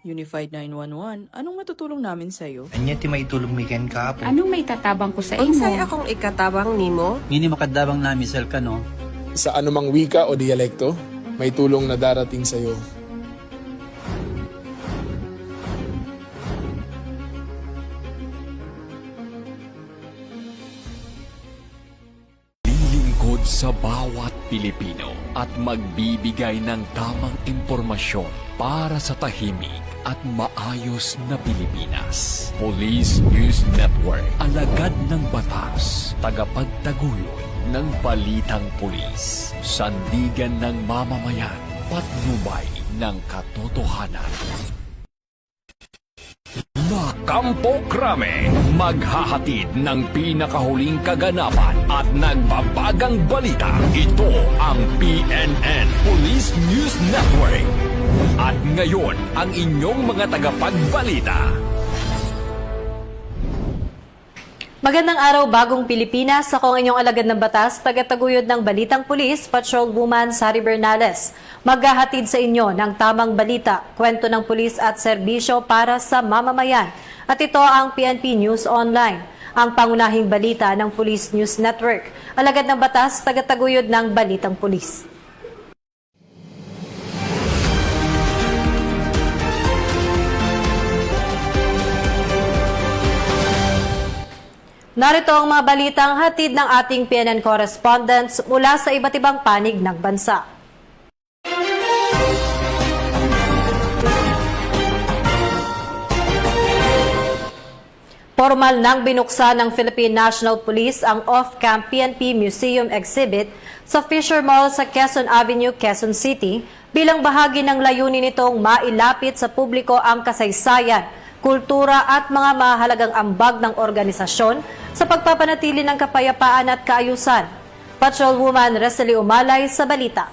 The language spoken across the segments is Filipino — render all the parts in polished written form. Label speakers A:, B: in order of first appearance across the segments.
A: Unified 911, anong matutulong namin sa'yo?
B: Anya ti maitulong mi ken kahapon.
C: Anong may tatabang ko sa imo?
D: Unsay akong ikatabang nimo?
E: Ngini makadabang na misal ka no?
F: Sa anumang wika o dialekto, may tulong na darating sa iyo.
G: Lilingkod sa bawat Pilipino at magbibigay ng tamang impormasyon para sa tahimik at maayos na Pilipinas. Police News Network, alagad ng batas, tagapagtaguyod ng balitang pulis, sandigan ng mamamayan, patnubay ng katotohanan. La Campo Crame, maghahatid ng pinakahuling kaganapan at nagbabagang balita. Ito ang PNN Police News Network. At ngayon, ang inyong mga tagapagbalita.
H: Magandang araw, bagong Pilipinas. Ako ang inyong alagad ng batas, tagataguyod ng Balitang Pulis, Patrolwoman Sari Bernales. Maghahatid sa inyo ng tamang balita, kwento ng pulis at serbisyo para sa mamamayan. At ito ang PNP News Online, ang pangunahing balita ng Police News Network. Alagad ng batas, tagataguyod ng Balitang Pulis. Narito ang mga balitang hatid ng ating PNN correspondents mula sa iba't ibang panig ng bansa. Formal nang binuksan ng Philippine National Police ang off-camp PNP Museum Exhibit sa Fisher Mall sa Quezon Avenue, Quezon City bilang bahagi ng layunin nitong mailapit sa publiko ang kasaysayan, kultura at mga mahalagang ambag ng organisasyon sa pagpapanatili ng kapayapaan at kaayusan. Patrolwoman Resely Umalay sa balita.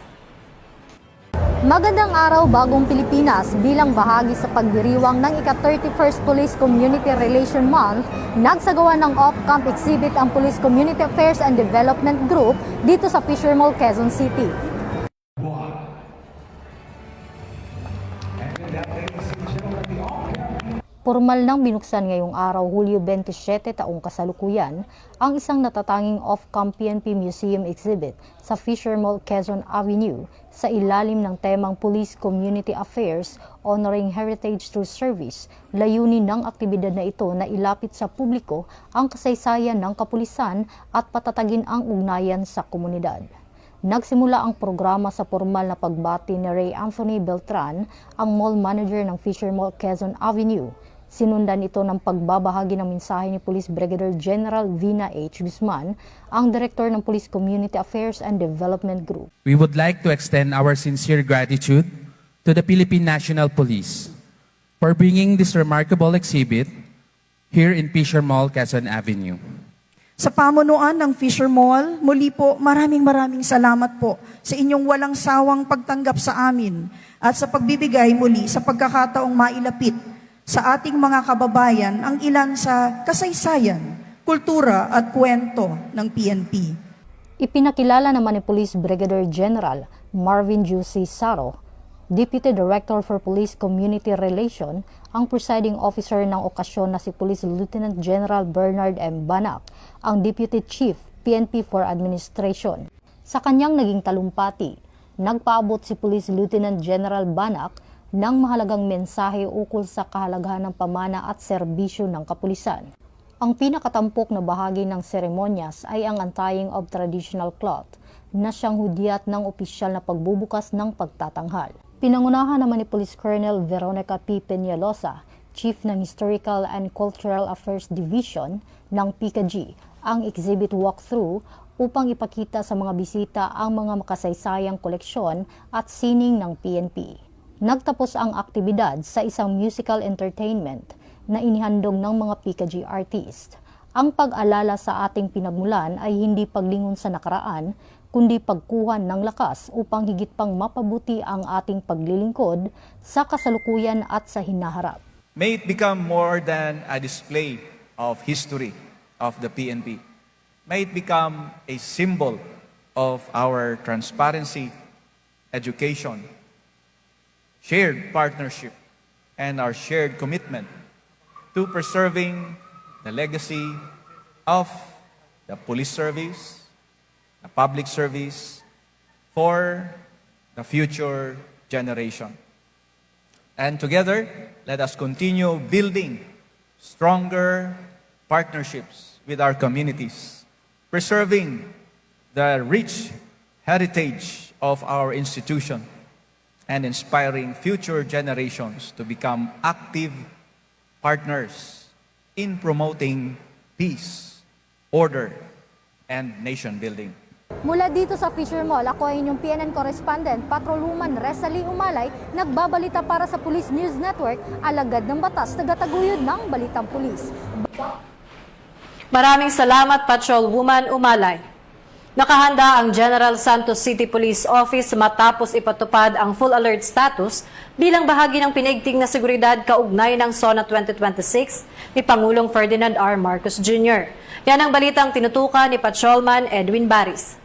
I: Magandang araw, bagong Pilipinas. Bilang bahagi sa pagdiriwang ng ika-31st Police Community Relation Month, nagsagawa ng off-camp exhibit ang Police Community Affairs and Development Group dito sa Fisher Mall, Quezon City. Formal nang binuksan ngayong araw, Hulyo 27 taong kasalukuyan, ang isang natatanging off-camp PNP Museum Exhibit sa Fisher Mall, Quezon Avenue sa ilalim ng temang Police Community Affairs Honoring Heritage Through Service. Layunin ng aktibidad na ito na ilapit sa publiko ang kasaysayan ng kapulisan at patatagin ang ugnayan sa komunidad. Nagsimula ang programa sa formal na pagbati ni Ray Anthony Beltran, ang mall manager ng Fisher Mall, Quezon Avenue. Sinundan ito ng pagbabahagi ng mensahe ni Police Brigadier General Vina H. Guzman, ang Director ng Police Community Affairs and Development Group.
J: We would like to extend our sincere gratitude to the Philippine National Police for bringing this remarkable exhibit here in Fisher Mall, Quezon Avenue.
K: Sa pamunuan ng Fisher Mall, muli po maraming salamat po sa inyong walang sawang pagtanggap sa amin at sa pagbibigay muli sa pagkakataong mailapit sa ating mga kababayan ang ilan sa kasaysayan, kultura at kwento ng PNP.
I: Ipinakilala naman ni Police Brigadier General Marvin Juicy Saro, Deputy Director for Police Community Relation, ang presiding officer ng okasyon na si Police Lieutenant General Bernard M. Banak, ang Deputy Chief PNP for Administration. Sa kanyang naging talumpati, nagpaabot si Police Lieutenant General Banak ng mahalagang mensahe ukol sa kahalagahan ng pamana at serbisyo ng kapulisan. Ang pinakatampok na bahagi ng seremonyas ay ang untying of traditional cloth na siyang hudyat ng opisyal na pagbubukas ng pagtatanghal. Pinangunahan naman ni Police Colonel Veronica P. Peñalosa, Chief ng Historical and Cultural Affairs Division ng PCAG, ang exhibit walkthrough upang ipakita sa mga bisita ang mga makasaysayang koleksyon at sining ng PNP. Nagtapos ang aktibidad sa isang musical entertainment na inihandog ng mga PCAG artist. Ang pag-alala sa ating pinagmulan ay hindi paglingon sa nakaraan, kundi pagkuhan ng lakas upang higit pang mapabuti ang ating paglilingkod sa kasalukuyan at sa hinaharap.
L: May it become more than a display of history of the PNP. May it become a symbol of our transparency, education, shared partnership, and our shared commitment to preserving the legacy of the police service, the public service, for the future generation. And together, let us continue building stronger partnerships with our communities, preserving the rich heritage of our institution, and inspiring future generations to become active partners in promoting peace, order, and nation building.
I: Mula dito sa Fisher Mall, ako ay inyong PNN correspondent, Patrolwoman Resalie Umalay, nagbabalita para sa Police News Network, alagad ng batas, tagataguyod ng Balitang Pulis.
H: Maraming salamat, Patrolwoman Umalay. Nakahanda ang General Santos City Police Office matapos ipatupad ang full alert status bilang bahagi ng pinaigting na seguridad kaugnay ng SONA 2026 ni Pangulong Ferdinand R. Marcos Jr. Yan ang balitang tinutukan ni Patrolman Edwin Baris.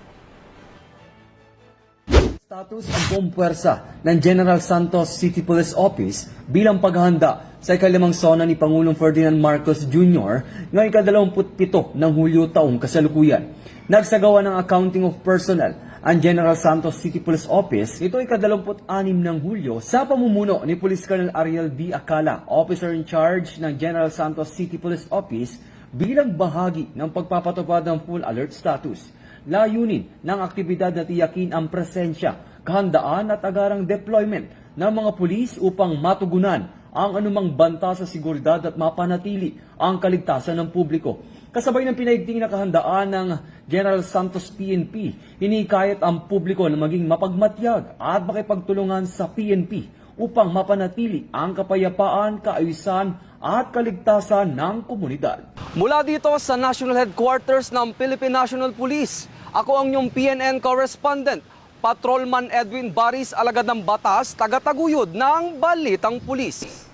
C: Status ang buong puwersa ng General Santos City Police Office bilang paghahanda sa ikalimang SONA ni Pangulong Ferdinand Marcos Jr. ngayong ika-27 ng Hulyo taong kasalukuyan. Nagsagawa ng accounting of personnel ang General Santos City Police Office. Ito ay ika-26 ng Hulyo sa pamumuno ni Police Colonel Ariel D. Acala, Officer in Charge ng General Santos City Police Office, bilang bahagi ng pagpapatupad ng full alert status. Layunin ng aktibidad na tiyakin ang presensya, kahandaan at agarang deployment ng mga pulis upang matugunan ang anumang banta sa seguridad at mapanatili ang kaligtasan ng publiko. Kasabay ng pinaigting na kahandaan ng General Santos PNP, hinikayat ang publiko na maging mapagmatyag at makipagtulungan sa PNP upang mapanatili ang kapayapaan, kaayusan at kaligtasan ng komunidad.
M: Mula dito sa National Headquarters ng Philippine National Police, ako ang inyong PNN correspondent, Patrolman Edwin Baris, alagad ng batas, tagataguyod ng Balitang Pulis.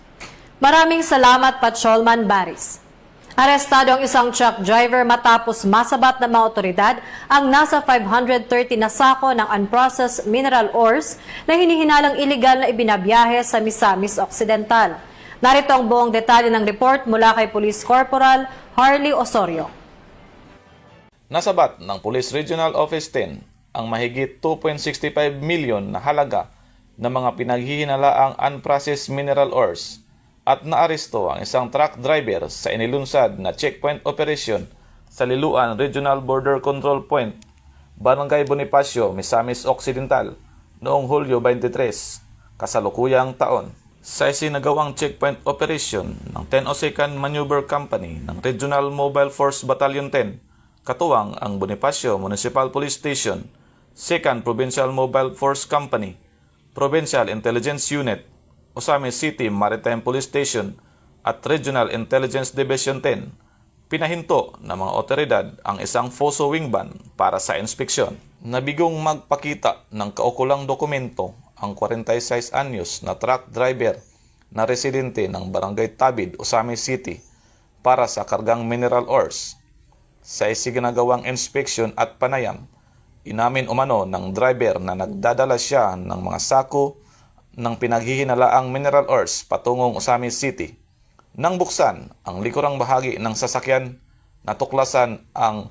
H: Maraming salamat, Patrolman Baris. Arestado ang isang truck driver matapos masabat ng mga otoridad ang nasa 530 na sako ng unprocessed mineral ores na hinihinalang iligal na ibinabiyahe sa Misamis Occidental. Narito ang buong detalye ng report mula kay Police Corporal Harley Osorio.
N: Nasabat ng Police Regional Office 10 ang mahigit 2.65 milyon na halaga ng mga pinaghihinalaang unprocessed mineral ores at naaresto ang isang truck driver sa inilunsad na checkpoint operation sa Liloan Regional Border Control Point, Barangay Bonifacio, Misamis Occidental noong Hulyo 23, kasalukuyang taon. Sa isinagawang checkpoint operation ng 1002nd Maneuver Company ng Regional Mobile Force Battalion 10, katuwang ang Bonifacio Municipal Police Station, 2nd Provincial Mobile Force Company, Provincial Intelligence Unit, Osamis City Maritime Police Station at Regional Intelligence Division 10, pinahinto ng mga otoridad ang isang FOSO wing van para sa inspeksyon. Nabigong magpakita ng kaukulang dokumento ang 46 anyos na truck driver na residente ng Barangay Tabid, Osamis City para sa kargang mineral ores. Sa isinagawang inspeksyon at panayam, inamin umano ng driver na nagdadala siya ng mga sako ng pinaghihinalaang mineral ores patungong Osamis City. Nang buksan ang likurang bahagi ng sasakyan, natuklasan ang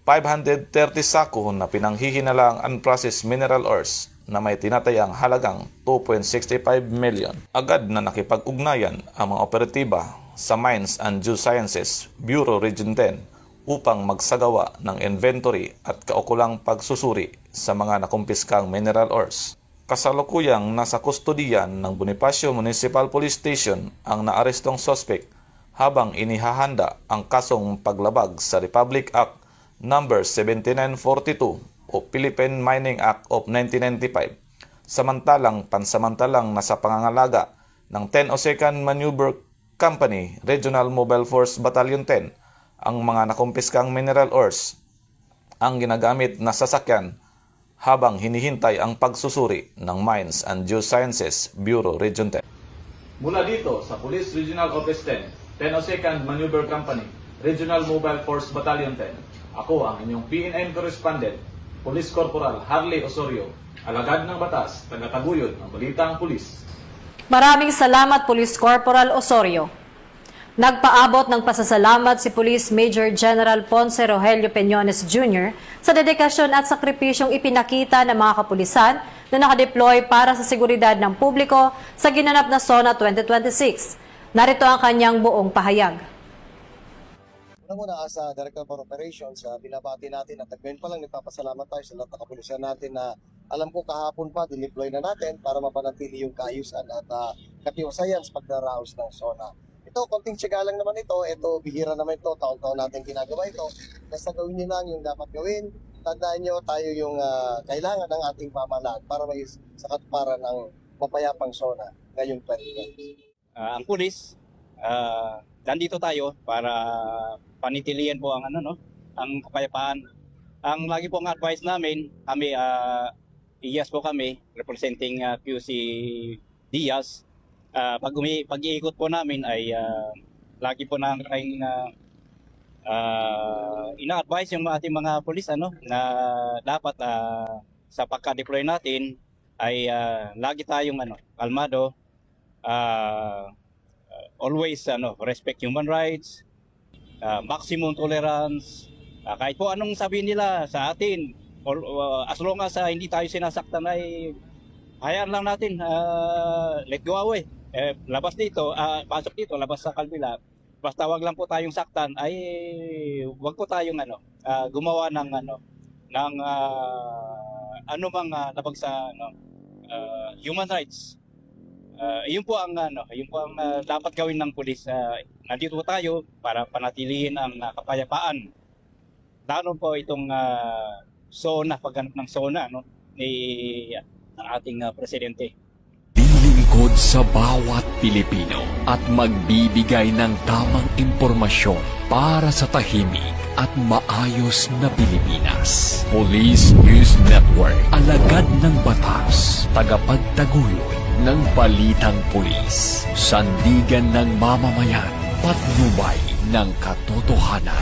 N: 530 sako na pinanghihinalaang unprocessed mineral ores na may tinatayang halagang 2.65 million. Agad na nakipag-ugnayan ang mga operatiba sa Mines and Geosciences Bureau Region 10 upang magsagawa ng inventory at kaukulang pagsusuri sa mga nakumpiskang mineral ores. Kasalukuyang nasa kustodiyan ng Bonifacio Municipal Police Station ang naarestong suspect habang inihahanda ang kasong paglabag sa Republic Act No. 7942 o Philippine Mining Act of 1995, samantalang pansamantalang nasa pangangalaga ng 1002nd Maneuver Company Regional Mobile Force Battalion 10 ang mga nakumpiskang mineral ores ang ginagamit na sasakyan habang hinihintay ang pagsusuri ng Mines and Geosciences Bureau Region 10. Mula dito sa Police Regional Office 10, 1002nd Maneuver Company, Regional Mobile Force Battalion 10, ako ang inyong PNN correspondent, Police Corporal Harley Osorio, alagad ng batas, tagataguyod ng Balitang Pulis.
H: Maraming salamat Police Corporal Osorio. Nagpaabot ng pasasalamat si Police Major General Ponce Rogelio Peñones Jr. sa dedikasyon at sakripisyong ipinakita ng mga kapulisan na nakadeploy para sa seguridad ng publiko sa ginanap na SONA 2026. Narito ang kanyang buong pahayag.
O: Una as Director for Operations, binabati natin at ngayon pa lang nagpapasalamat tayo sa lahat ng kapulisan natin na alam ko kahapon pa dineploy na natin para mapanatili yung kaayusan at katiwasayan sa pagdaraos ng SONA. Ito, konting tiyaga lang naman ito. Ito, bihira naman ito. Taon-taon natin ginagawa ito. Basta gawin nyo lang yung dapat gawin. Tandaan nyo, tayo yung kailangan ng ating pamahalaan para may sa katuparan ng mapayapang SONA ngayong 2020.
E: Ang pulis, nandito tayo para panitilian po ang ang kapayapaan. Ang lagi po ang advice namin, kami IAS po kami representing QC Diaz. Pag-iikot po namin ay lagi po namin ina-advise yung ating mga pulis na dapat sa pagka-deploy natin ay lagi tayong kalmado, always respect human rights, maximum tolerance, kahit po anong sabihin nila sa atin, as long as hindi tayo sinasaktan ay hayaan lang natin, let go away. Labas dito, pasok dito, labas sa kabila. Basta wag lang po tayong saktan, ay wag po tayong gumawa ng anumang labag sa human rights. Yun po ang dapat gawin ng pulis. Nandito po tayo para panatilihin ang kapayapaan. Lalo po itong SONA, pagganap ng SONA ni ng ating presidente.
G: Lilingkod sa bawat Pilipino at magbibigay ng tamang impormasyon para sa tahimik at maayos na Pilipinas. Police News Network, alagad ng batas, tagapagtaguyod ng balitang pulis, sandigan ng mamamayan, patnubay ng katotohanan.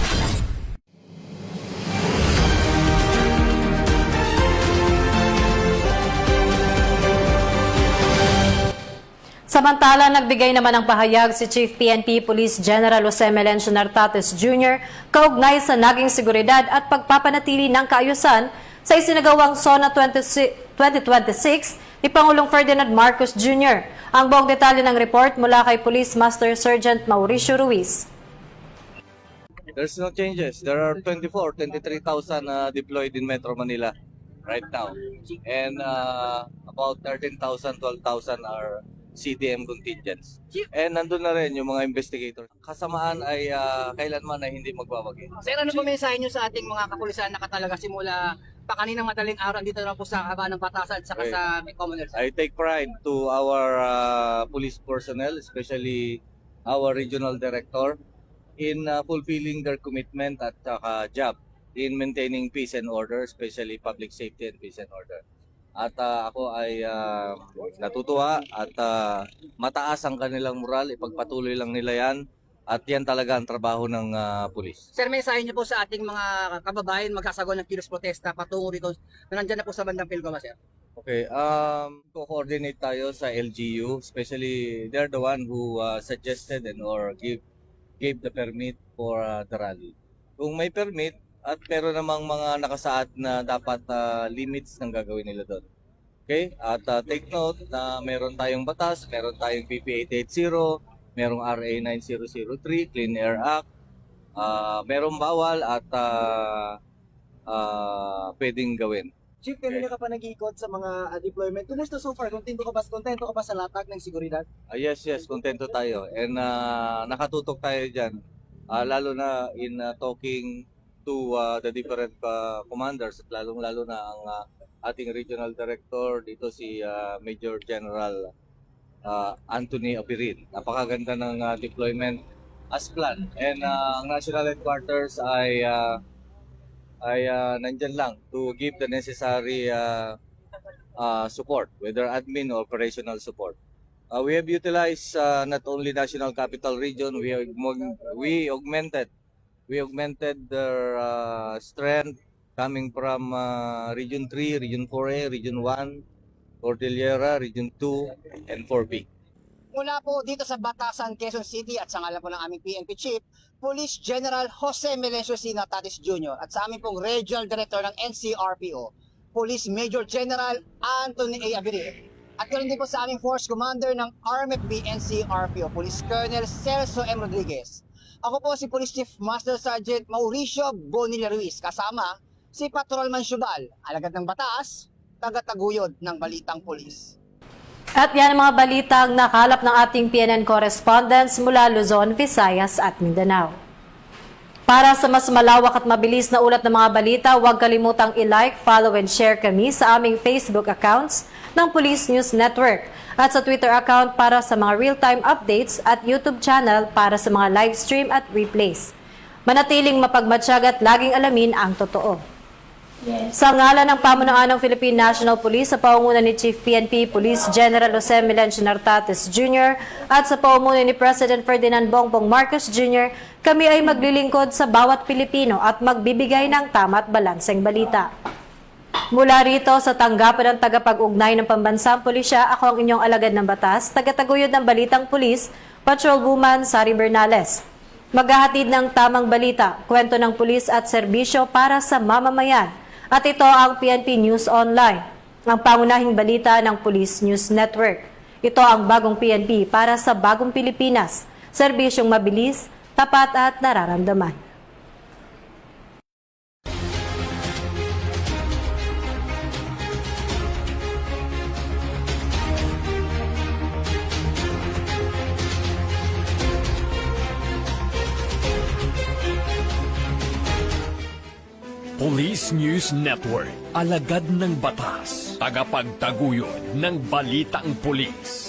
H: Samantala, nagbigay naman ng pahayag si Chief PNP Police General Jose Melencio Nartates Jr. kaugnay sa naging seguridad at pagpapanatili ng kaayusan sa isinagawang SONA 2026 ni Pangulong Ferdinand Marcos Jr. Ang buong detalye ng report mula kay Police Master Sergeant Mauricio Ruiz.
P: There's no changes. There are 23,000 deployed in Metro Manila right now. And about 13,000, 12,000 are CDM contingents. And nandun na rin yung mga investigators. Kasamaan ay kailanman ay hindi magbabagi.
Q: Sir, ano po mensahe nyo sa ating mga kapulisan na katalaga simula pa kaninang madaling araw dito na po sa haba ng batasan saka sa Commonwealth?
P: I take pride to our police personnel, especially our regional director, in fulfilling their commitment at job in maintaining peace and order, especially public safety and peace and order. At ako ay natutuwa at mataas ang kanilang moral, ipagpatuloy lang nila yan at yan talaga ang trabaho ng pulis.
Q: Sir, mensahe niyo po sa ating mga kababayan magsasagawa ng kilos protesta patungo dito na nandyan na po sa bandang Pilgoma, sir?
P: Okay, co-coordinate tayo sa LGU, especially they're the one who suggested and or gave the permit for the rally. Kung may permit, at meron namang mga nakasaad na dapat limits ng gagawin nila doon. Okay? At take note na meron tayong batas, meron tayong PP 880, merong RA 9003, Clean Air Act, merong bawal at pwedeng gawin.
Q: Chief, kanina ka pa nag-iikot sa mga deployment. Kumusta so far? Kontento ka ba sa latag ng seguridad?
P: Yes, kontento tayo. And nakatutok tayo dyan. Lalo na in talking to the different commanders at lalong-lalo na ang ating regional director dito si Major General Anthony Apirin. Napakaganda ng deployment as planned. And ang National Headquarters ay nandyan lang to give the necessary support, whether admin or operational support. We have utilized not only National Capital Region, we augmented their strength coming from Region 3, Region 4A, Region 1, Cordillera, Region 2, and 4B.
Q: Mula po dito sa Batasan, Quezon City at sa ngalan po ng aming PNP Chief, Police General Jose Melencio Sinatatis Jr. at sa aming pong Regional Director ng NCRPO, Police Major General Anthony A. Abirir. At ganoon din po sa aming Force Commander ng RMFB NCRPO, Police Colonel Celso M. Rodriguez. Ako po si Police Chief Master Sergeant Mauricio Bonilla Ruiz, kasama si Patrolman Syubal, alagad ng batas, taga-taguyod ng Balitang Pulis.
H: At yan ang mga balitang nakalap ng ating PNN correspondents mula Luzon, Visayas at Mindanao. Para sa mas malawak at mabilis na ulat ng mga balita, huwag kalimutang i-like, follow and share kami sa aming Facebook accounts ng Police News Network at sa Twitter account para sa mga real-time updates at YouTube channel para sa mga live stream at replays. Manatiling mapagmatsyag at laging alamin ang totoo. Sa ngalan ng pamunuan ng Philippine National Police sa pangunguna ni Chief PNP Police General Jose Melencio Nartates Jr. at sa pamumuno ni President Ferdinand Bongbong Marcos Jr., kami ay maglilingkod sa bawat Pilipino at magbibigay ng tama at balanseng balita. Mula rito sa tanggapan ng tagapag-ugnay ng Pambansang Pulisya, ako ang inyong alagad ng batas, tagataguyod ng Balitang Pulis, Patrolwoman Sari Bernales. Maghahatid ng tamang balita, kwento ng pulis at serbisyo para sa mamamayan. At ito ang PNP News Online, ang pangunahing balita ng Police News Network. Ito ang bagong PNP para sa bagong Pilipinas, serbisyong mabilis, tapat at nararamdaman.
G: Police News Network, alagad ng batas, tagapagtaguyod ng balitang pulis.